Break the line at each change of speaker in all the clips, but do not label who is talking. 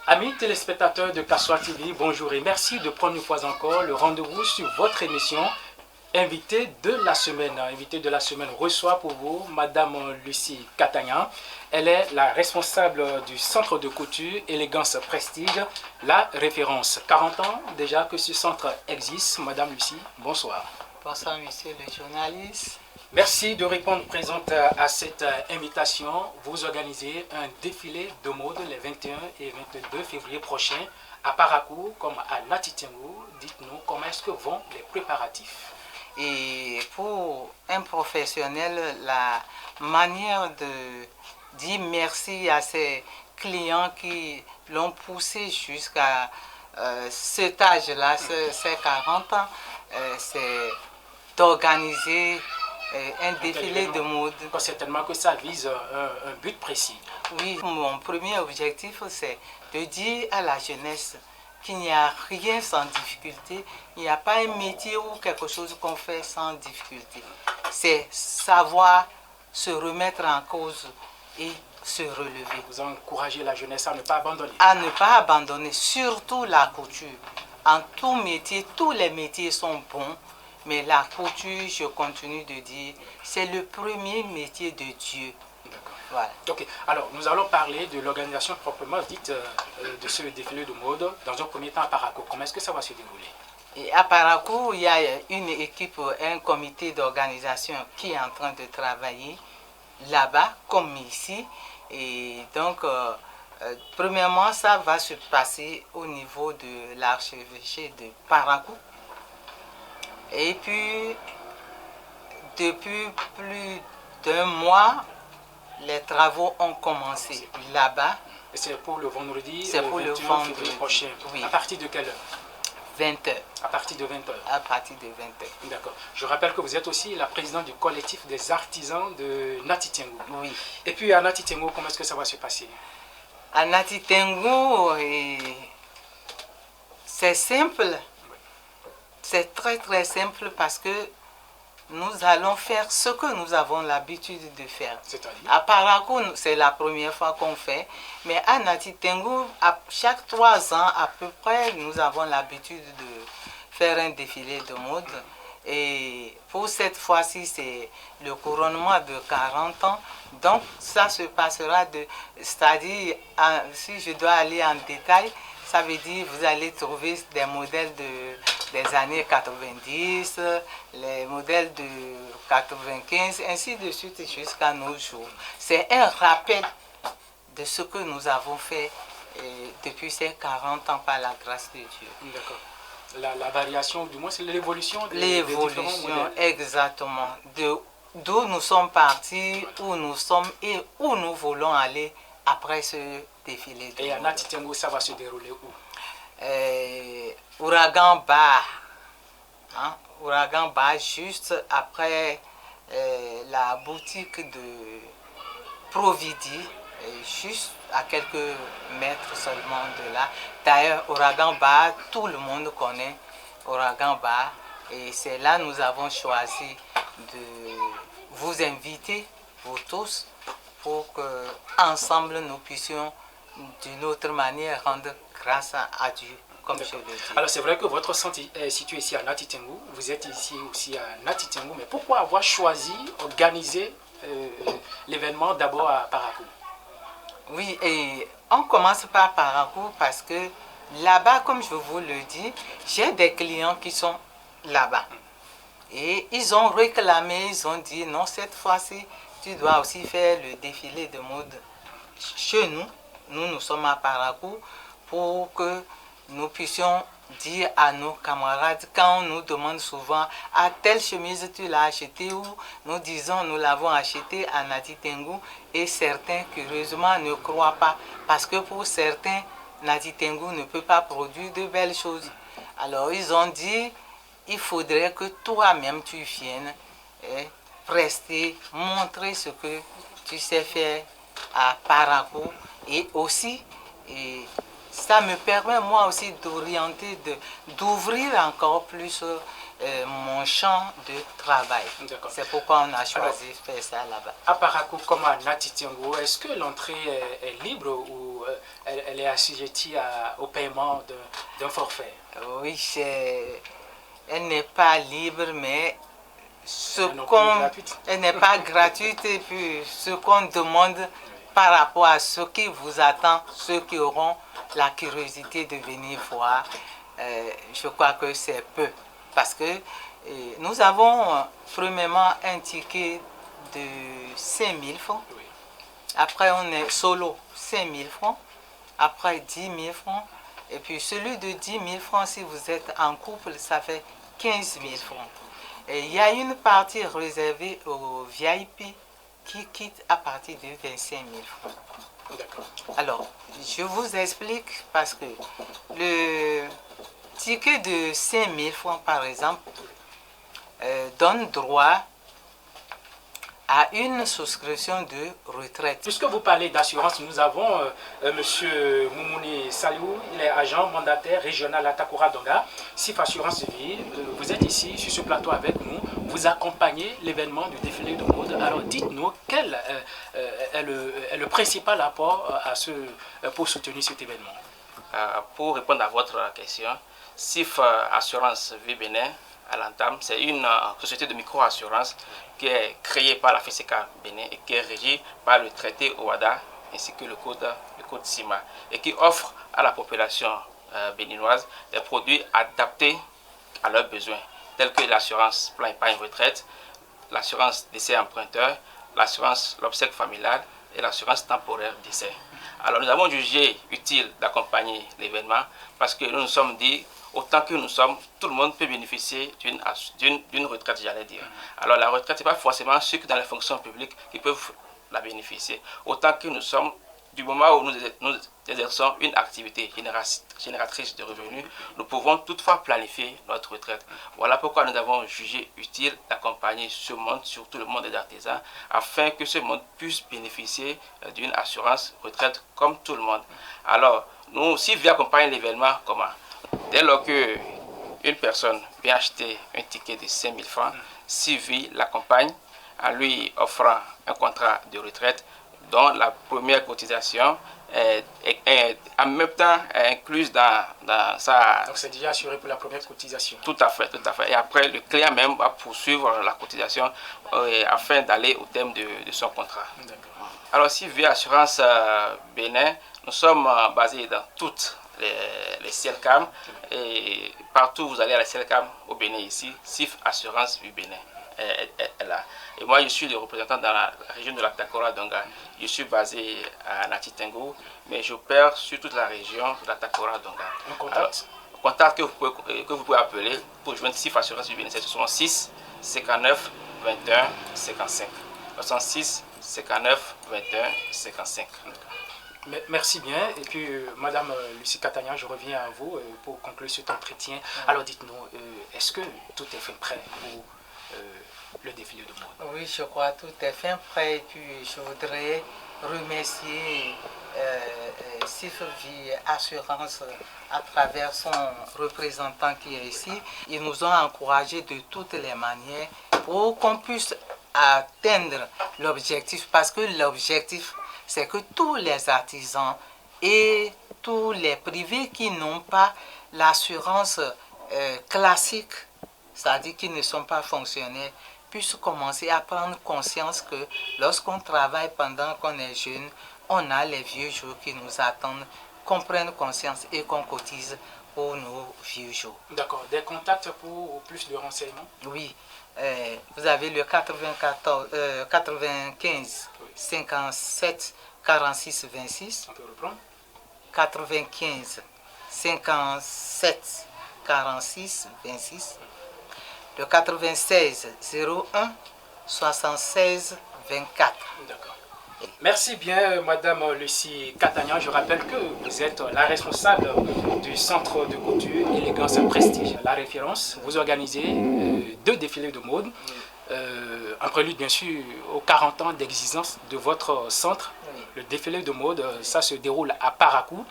Amis téléspectateurs de Kassoa TV, bonjour et merci de prendre une fois encore le rendez-vous sur votre émission Invité de la semaine. Invité de la semaine reçoit pour vous Madame Lucie Catagnan. Elle est la responsable du centre de couture Élégance Prestige, la référence. 40 ans déjà que ce centre existe. Madame Lucie, bonsoir.
Bonsoir, monsieur le journaliste.
Merci de répondre présente à cette invitation. Vous organisez un défilé de mode les 21 et 22 février prochains à Parakou comme à Latitengo. Dites-nous comment est-ce que vont les préparatifs?
Et pour un professionnel, la manière de dire merci à ses clients qui l'ont poussé jusqu'à cet âge-là, ces 40 ans, c'est d'organiser un défilé de mode.
Certainement que ça vise un but précis.
Oui, mon premier objectif, c'est de dire à la jeunesse qu'il n'y a rien sans difficulté, il n'y a pas un métier ou quelque chose qu'on fait sans difficulté. C'est savoir se remettre en cause et se relever.
Vous encouragez la jeunesse à ne pas abandonner.
À ne pas abandonner, surtout la couture. En tout métier, tous les métiers sont bons, mais la couture, je continue de dire, c'est le premier métier de Dieu.
Voilà. Ok, alors nous allons parler de l'organisation proprement dite de ce défilé de mode. Dans un premier temps à Parakou, comment est-ce que ça va se dérouler?
Et à Parakou, il y a une équipe, un comité d'organisation qui est en train de travailler là-bas, comme ici. Et donc, premièrement, ça va se passer au niveau de l'archevêché de Parakou. Et puis, depuis plus d'un mois, les travaux ont commencé là-bas.
Et c'est pour le vendredi,
c'est pour le vendredi
prochain.
Oui.
À partir de quelle heure?
20h.
À partir de 20h.
À partir de 20h.
D'accord. Je rappelle que vous êtes aussi la présidente du collectif des artisans de Latitengo.
Oui.
Et puis à Latitengo, comment est-ce que ça va se passer?
À Latitengo, c'est simple. Oui. C'est très très simple parce que nous allons faire ce que nous avons l'habitude de faire.
C'est-à-dire?
À Parakou, c'est la première fois qu'on fait. Mais à Latitengo, chaque 3 ans à peu près, nous avons l'habitude de faire un défilé de mode. Et pour cette fois-ci, c'est le couronnement de 40 ans. Donc, ça se passera c'est-à-dire, si je dois aller en détail, ça veut dire que vous allez trouver des modèles des années 90, les modèles de 95, ainsi de suite jusqu'à nos jours. C'est un rappel de ce que nous avons fait depuis ces 40 ans par la grâce de Dieu.
D'accord. La variation, du moins, c'est l'évolution
des différents modèles. Exactement. D'où nous sommes partis, où nous sommes et où nous voulons aller après ce défilé.
Et à Latitengo, ça va se dérouler où?
Ouragan Bar. Hein? Ouragan Bar, juste après la boutique de Providi, juste à quelques mètres seulement de là. D'ailleurs, Ouragan Bar, tout le monde connaît Ouragan Bar. Et c'est là que nous avons choisi de vous inviter, vous tous, pour qu'ensemble nous puissions d'une autre manière rendre grâce à Dieu, comme je le dis.
Alors c'est vrai que votre centre est situé ici à Latitengo, vous êtes ici aussi à Latitengo, mais pourquoi avoir choisi d'organiser l'événement d'abord à Parakou?
Oui, et on commence par Parakou parce que là-bas, comme je vous le dis, j'ai des clients qui sont là-bas. Et ils ont réclamé, ils ont dit non, cette fois-ci, tu dois aussi faire le défilé de mode chez nous. Nous sommes à Parakou pour que nous puissions dire à nos camarades, quand on nous demande souvent à telle chemise tu l'as achetée où, nous disons nous l'avons achetée à Latitengo et certains curieusement ne croient pas parce que pour certains Latitengo ne peut pas produire de belles choses. Alors ils ont dit il faudrait que toi-même tu viennes prester, montrer ce que tu sais faire à Parakou et aussi ça me permet moi aussi d'orienter, d'ouvrir encore plus mon champ de travail. C'est pourquoi on a choisi de faire ça là-bas.
À Parakou comme à Latitengo, est-ce que l'entrée est libre ou elle est assujettie au paiement d'un forfait?
Oui, elle n'est pas libre, mais elle n'est pas gratuite, et puis ce qu'on demande par rapport à ce qui vous attend, ceux qui auront la curiosité de venir voir, je crois que c'est peu. Parce que nous avons premièrement un ticket de 5 000 francs. Après, on est solo, 5 000 francs. Après, 10 000 francs. Et puis celui de 10 000 francs, si vous êtes en couple, ça fait 15 000 francs. Et il y a une partie réservée aux VIP qui quitte à partir de 25 000 francs. Alors, je vous explique parce que le ticket de 5 000 francs, par exemple, donne droit à une souscription de retraite.
Puisque vous parlez d'assurance, nous avons M. Moumouni Salou, il est agent mandataire régional à Takora-Donga, SIF Assurance Vie. Vous êtes ici sur ce plateau avec nous, vous accompagnez l'événement du défilé de mode. Alors dites-nous quel est le principal apport pour soutenir cet événement?
Pour répondre à votre question, SIF Assurance Vie Bénin, à l'entame, c'est une société de micro-assurance qui est créée par la FCK Bénin et qui est régie par le traité OADA ainsi que le code SIMA et qui offre à la population béninoise des produits adaptés à leurs besoins tels que l'assurance plan épargne retraite, l'assurance décès emprunteur, l'assurance l'obsèque familial et l'assurance temporaire décès. Alors nous avons jugé utile d'accompagner l'événement parce que nous nous sommes dit autant que nous sommes, tout le monde peut bénéficier d'une retraite, j'allais dire. Alors la retraite, ce n'est pas forcément ceux qui sont dans les fonctions publiques qui peuvent la bénéficier. Autant que nous sommes, du moment où nous exerçons une activité génératrice de revenus, nous pouvons toutefois planifier notre retraite. Voilà pourquoi nous avons jugé utile d'accompagner ce monde, surtout le monde des artisans, afin que ce monde puisse bénéficier d'une assurance retraite comme tout le monde. Alors, nous aussi, via accompagner l'événement, comment? Dès lors qu'une personne vient acheter un ticket de 5 000 francs, Civi l'accompagne en lui offrant un contrat de retraite dont la première cotisation est en même temps incluse dans sa...
Donc c'est déjà assuré pour la première cotisation.
Tout à fait, tout à fait. Et après, le client même va poursuivre la cotisation afin d'aller au terme de son contrat. Alors, Civi Assurance Bénin, nous sommes basés dans toutes les CELCAM et partout où vous allez à la CELCAM au Bénin ici, SIF Assurance du Bénin est là. Et moi je suis le représentant dans la région de la Takora-Donga. Je suis basé à Nati-Tengo, mais j'opère sur toute la région de la Takora-Donga.
Un contact?
Contact que vous pouvez appeler pour joindre SIF Assurance du Bénin, c'est 66 59 21 55. 66 59 21 55.
Merci bien. Et puis, Madame Lucie Catania, je reviens à vous pour conclure cet entretien. Alors, dites-nous, est-ce que tout est fin prêt pour le défilé de mode?
Oui, je crois que tout est fin prêt. Et puis, je voudrais remercier SIF Vie Assurance à travers son représentant qui est ici. Ils nous ont encouragés de toutes les manières pour qu'on puisse atteindre l'objectif. Parce que l'objectif, c'est que tous les artisans et tous les privés qui n'ont pas l'assurance classique, c'est-à-dire qui ne sont pas fonctionnaires, puissent commencer à prendre conscience que lorsqu'on travaille pendant qu'on est jeune, on a les vieux jours qui nous attendent, qu'on prenne conscience et qu'on cotise pour nos vieux jours.
D'accord. Des contacts pour plus de renseignements?
Oui. Vous avez le 95 57 46 26.
On peut reprendre?
95 57 46 26. Le 96 01 76 24.
D'accord. Merci bien, Madame Lucie Catania. Je rappelle que vous êtes la responsable du centre de couture Élégance Prestige, la référence. Vous organisez 2 défilés de mode, en prélude bien sûr aux 40 ans d'existence de votre centre. Le défilé de mode, ça se déroule à Parakou.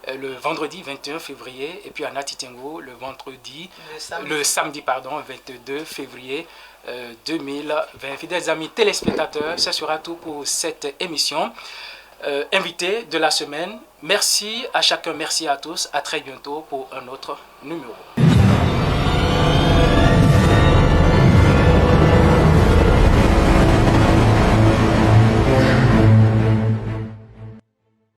Le vendredi 21 février et puis à Nati-Tengo le samedi 22 février 2020. Fidèles amis téléspectateurs, ce sera tout pour cette émission. invité de la semaine. Merci à chacun, merci à tous. À très bientôt pour un autre numéro.